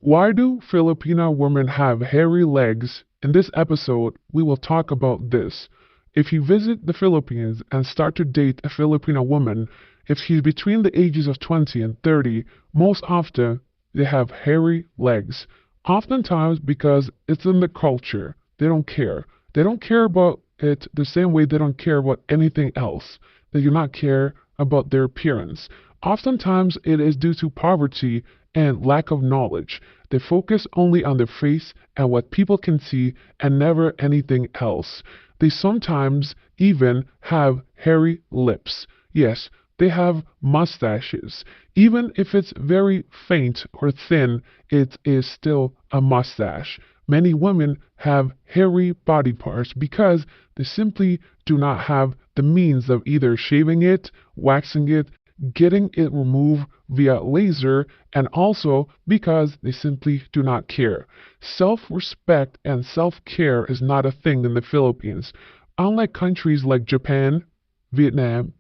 Why do Filipino women have hairy legs? In this episode, we will talk about this. If you visit the Philippines and start to date a Filipino woman, if she's between the ages of 20 and 30, most often they have hairy legs. Oftentimes because it's in the culture. They don't care. They don't care about it the same way they don't care about anything else. They do not care about their appearance. Oftentimes it is due to poverty and lack of knowledge. They focus only on their face and what people can see and never anything else. They sometimes even have hairy lips. Yes, they have mustaches. Even if it's very faint or thin, it is still a mustache. Many women have hairy body parts because they simply do not have the means of either shaving it, waxing it, getting it removed via laser, and also because they simply do not care. Self respect and self care is not a thing in the Philippines. Unlike countries like Japan, Vietnam,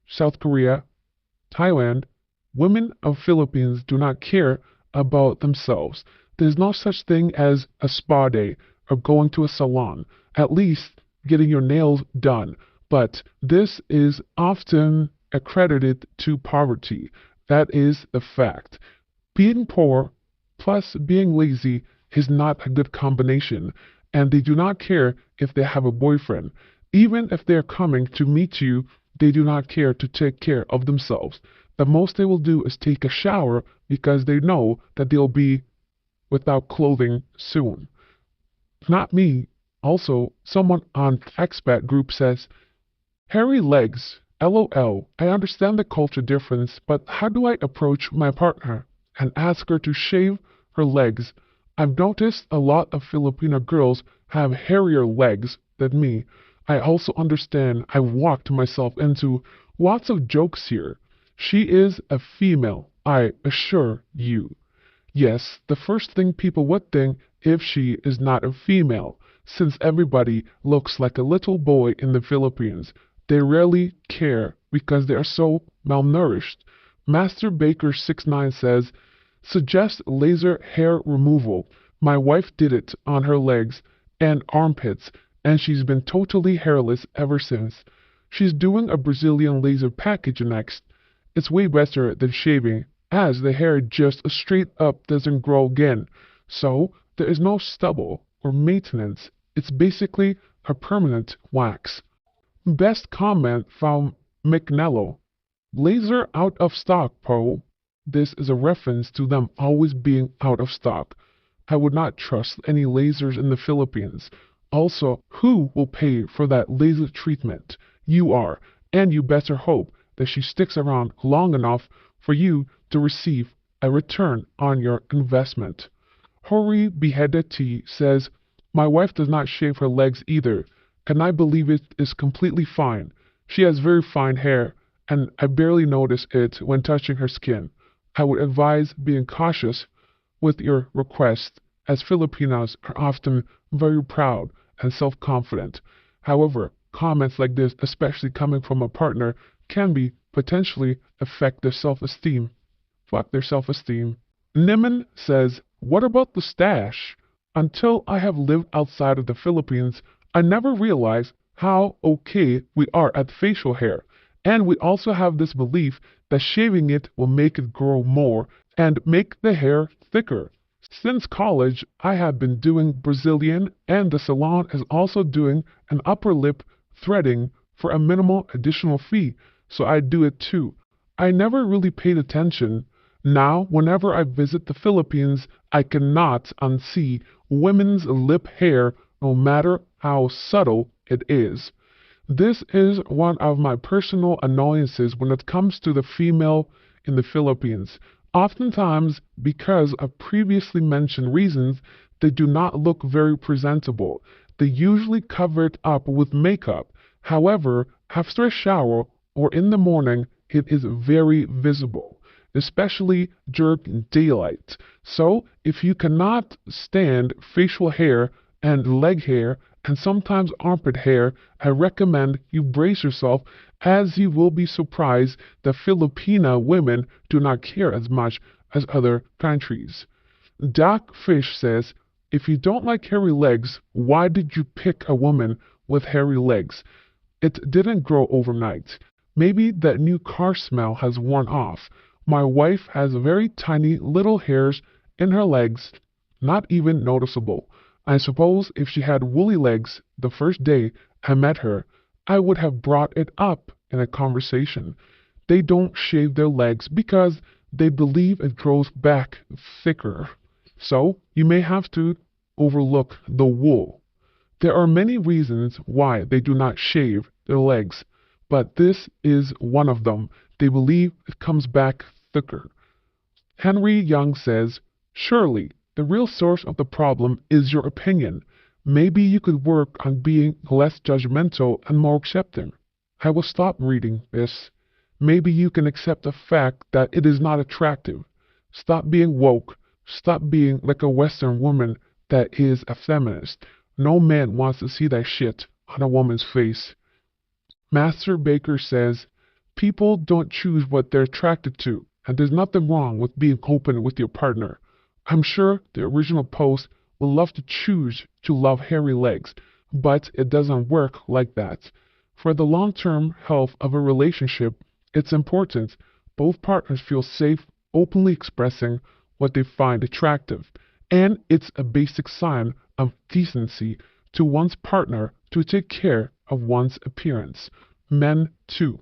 South Korea, Thailand, women of Philippines do not care about themselves. There's no such thing as a spa day or going to a salon, at least getting your nails done. But this is often accredited to poverty. That is the fact. Being poor plus being lazy is not a good combination, and they do not care if they have a boyfriend. Even if they're coming to meet you, they do not care to take care of themselves. The most they will do is take a shower because they know that they'll be without clothing soon. Not me. Also, someone on expat group says, hairy legs. LOL. I understand the culture difference, but how do I approach my partner and ask her to shave her legs? I've noticed a lot of Filipino girls have hairier legs than me. I also understand I've walked myself into lots of jokes here. She is a female, I assure you. Yes, the first thing people would think if she is not a female, since everybody looks like a little boy in the Philippines. They rarely care because they are so malnourished. Master Baker 69 says, suggest laser hair removal. My wife did it on her legs and armpits, and she's been totally hairless ever since. She's doing a Brazilian laser package next. It's way better than shaving, as the hair just straight up doesn't grow again. So, there is no stubble or maintenance. It's basically a permanent wax. Best comment from McNello. Laser out of stock, Poe. This is a reference to them always being out of stock. I would not trust any lasers in the Philippines. Also, who will pay for that laser treatment? You are, and you better hope that she sticks around long enough for you to receive a return on your investment. Hori Beheaded T says, my wife does not shave her legs either. Can I believe it is completely fine? She has very fine hair, and I barely notice it when touching her skin. I would advise being cautious with your request, as Filipinos are often very proud and self-confident. However, comments like this, especially coming from a partner, can be potentially affect their self-esteem. Fuck their self-esteem. Niman says, what about the stash? Until I have lived outside of the Philippines, I never realized how okay we are at facial hair. And we also have this belief that shaving it will make it grow more and make the hair thicker. Since college, I have been doing Brazilian, and the salon is also doing an upper lip threading for a minimal additional fee, so I do it too. I never really paid attention. Now, whenever I visit the Philippines, I cannot unsee women's lip hair no matter how subtle it is. This is one of my personal annoyances when it comes to the female in the Philippines. Oftentimes, because of previously mentioned reasons, they do not look very presentable. They usually cover it up with makeup. However, after a shower or in the morning, it is very visible, especially during daylight. So, if you cannot stand facial hair and leg hair and sometimes armpit hair, I recommend you brace yourself, as you will be surprised that Filipina women do not care as much as other countries. Doc Fish says, if you don't like hairy legs, why did you pick a woman with hairy legs? It didn't grow overnight. Maybe that new car smell has worn off. My wife has very tiny little hairs in her legs, not even noticeable. I suppose if she had woolly legs the first day I met her, I would have brought it up in a conversation. They don't shave their legs because they believe it grows back thicker. So you may have to overlook the wool. There are many reasons why they do not shave their legs, but this is one of them. They believe it comes back thicker. Henry Young says, surely the real source of the problem is your opinion. Maybe you could work on being less judgmental and more accepting. I will stop reading this. Maybe you can accept the fact that it is not attractive. Stop being woke. Stop being like a Western woman that is a feminist. No man wants to see that shit on a woman's face. Master Baker says, people don't choose what they're attracted to, and there's nothing wrong with being open with your partner. I'm sure the original post would love to choose to love hairy legs, but it doesn't work like that. For the long-term health of a relationship, it's important both partners feel safe openly expressing what they find attractive, and it's a basic sign of decency to one's partner to take care of one's appearance. Men too.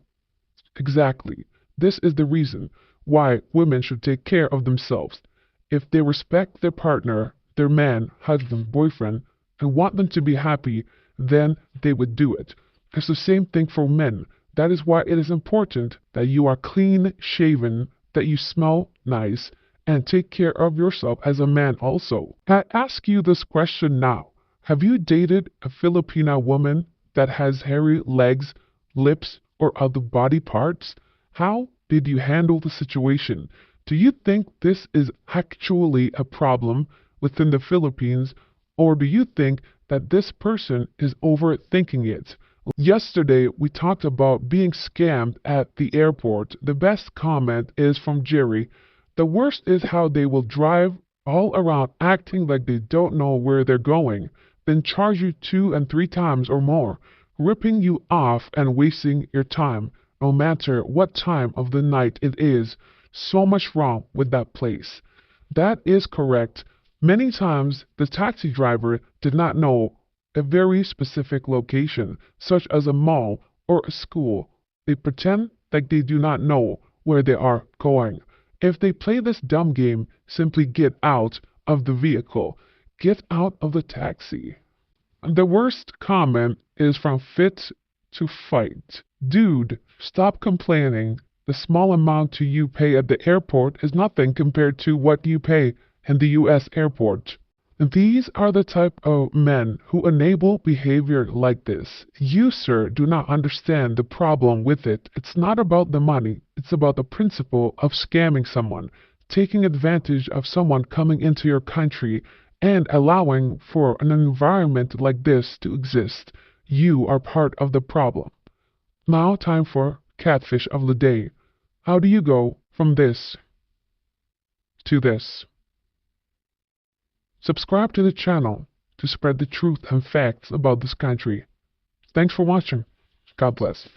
Exactly. This is the reason why women should take care of themselves. If they respect their partner, their man, husband, boyfriend, and want them to be happy, then they would do it. It's the same thing for men. That is why it is important that you are clean shaven, that you smell nice, and take care of yourself as a man also. I ask you this question now. Have you dated a Filipina woman that has hairy legs, lips, or other body parts? How did you handle the situation? Do you think this is actually a problem within the Philippines, or do you think that this person is overthinking it? Yesterday, we talked about being scammed at the airport. The best comment is from Jerry. The worst is how they will drive all around acting like they don't know where they're going, then charge you 2 and 3 times or more, ripping you off and wasting your time, no matter what time of the night it is. So much wrong with that place. That is correct. Many times, the taxi driver did not know a very specific location, such as a mall or a school. They pretend like they do not know where they are going. If they play this dumb game, simply get out of the vehicle. Get out of the taxi. The worst comment is from Fit to Fight. Dude, stop complaining. The small amount you pay at the airport is nothing compared to what you pay in the U.S. airport. These are the type of men who enable behavior like this. You, sir, do not understand the problem with it. It's not about the money. It's about the principle of scamming someone, taking advantage of someone coming into your country, and allowing for an environment like this to exist. You are part of the problem. Now, time for Catfish of the Day. How do you go from this to this? Subscribe to the channel to spread the truth and facts about this country. Thanks for watching. God bless.